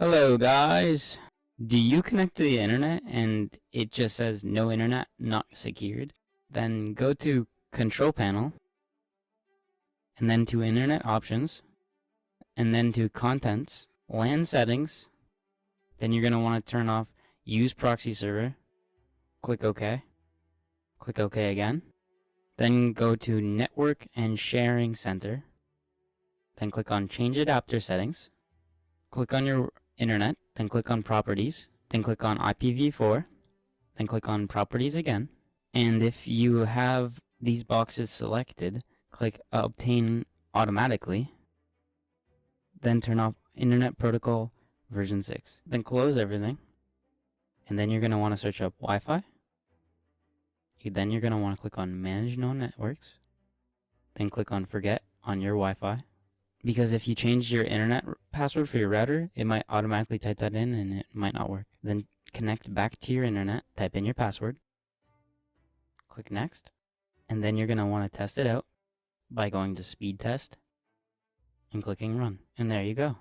Hello guys! Do you connect to the internet and it just says no internet, not secured? Then go to Control Panel, and then to Internet Options, and then to Contents, LAN Settings. Then you're going to want to turn off Use Proxy Server. Click OK. Click OK again. Then go to Network and Sharing Center. Then click on Change Adapter Settings. Click on your internet, then click on Properties, then click on IPv4, then click on Properties again. And if you have these boxes selected, click Obtain Automatically, then turn off Internet Protocol version 6. Then close everything, and then you're going to want to search up Wi-Fi. Then you're going to want to click on Manage Known Networks, then click on Forget on your Wi-Fi. Because if you change your internet password for your router, it might automatically type that in and it might not work. Then connect back to your internet, type in your password, click Next, and then you're going to want to test it out by going to Speed Test and clicking Run. And there you go.